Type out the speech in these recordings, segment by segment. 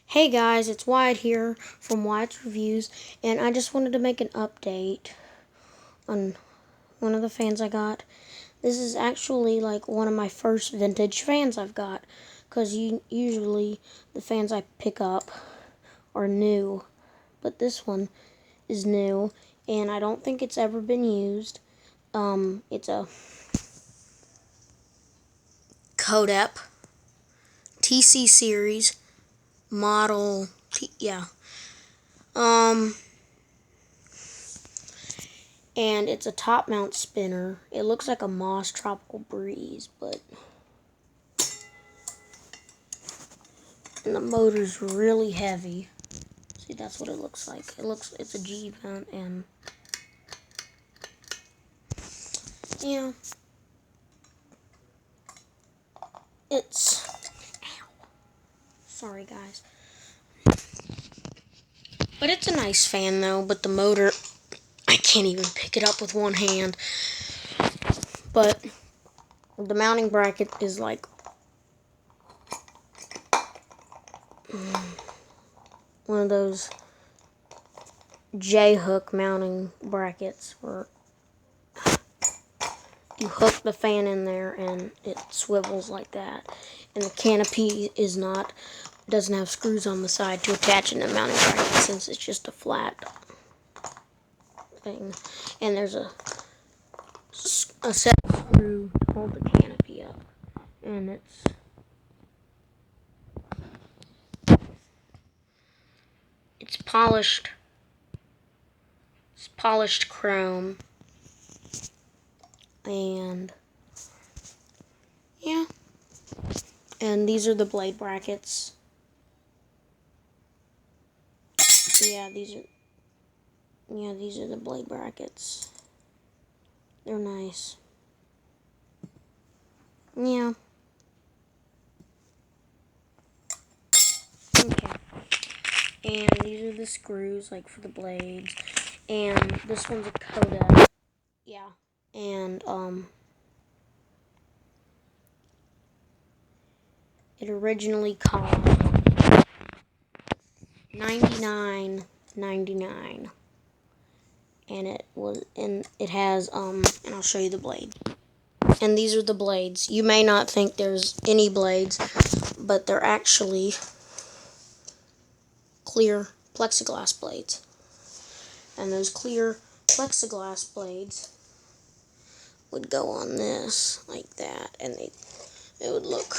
Hey guys, it's Wyatt here from Wyatt's Reviews, and I just wanted to make an update on one of the fans I got. This is actually like one of my first vintage fans I've got, because usually the fans I pick up are new, but this one is new, and I don't think it's ever been used. It's a Codep TC series model, and it's a top mount spinner. It looks like a Moss Tropical Breeze, and the motor's really heavy. See, that's what it looks like. It's a G mount, and yeah, sorry guys. But it's a nice fan though, but the motor, I can't even pick it up with one hand. But the mounting bracket is like one of those J-hook mounting brackets where you hook the fan in there and it swivels like that. And the canopy doesn't have screws on the side to attach in the mounting bracket, since it's just a flat thing. And there's a set screw to hold the canopy up. And it's polished. It's polished chrome. And yeah. And these are the blade brackets. Yeah, these are the blade brackets. They're nice. Yeah. Okay. And these are the screws, like, for the blades. And this one's a Codep. Yeah. And, it originally cost $99.99. And it has, and I'll show you the blade. And these are the blades. You may not think there's any blades, but they're actually clear plexiglass blades. And those clear plexiglass blades would go on this like that, and it would look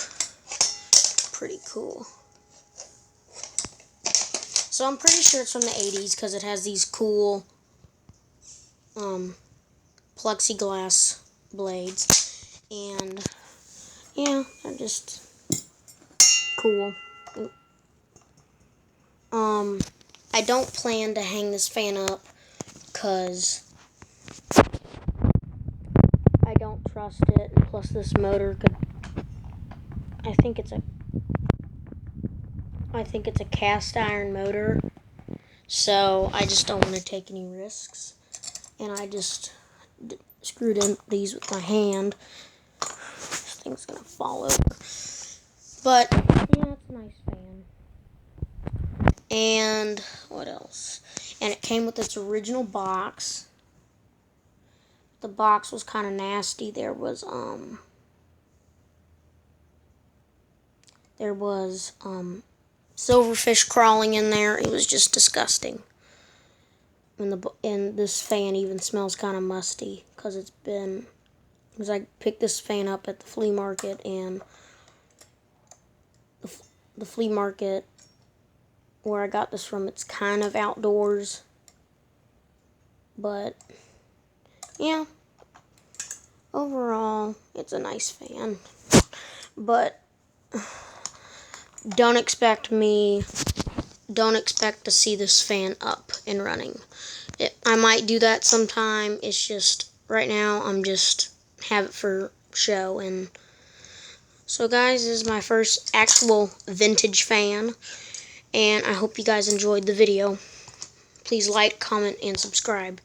pretty cool. So I'm pretty sure it's from the 80s because it has these cool plexiglass blades, and yeah, they're just cool. I don't plan to hang this fan up because I don't trust it, and plus this motor could, I think it's a cast iron motor, so I just don't want to take any risks, and I just screwed in these with my hand. This thing's gonna fall over, but yeah, it's a nice fan. And what else? And it came with its original box. The box was kind of nasty. There was silverfish crawling in there. It was just disgusting. And this fan even smells kind of musty because I picked this fan up at the flea market, and the flea market where I got this from, it's kind of outdoors. But yeah, overall, it's a nice fan. But don't expect to see this fan up and running. I might do that sometime. It's just, right now, I'm just have it for show. And so guys, this is my first actual vintage fan, and I hope you guys enjoyed the video. Please like, comment, and subscribe.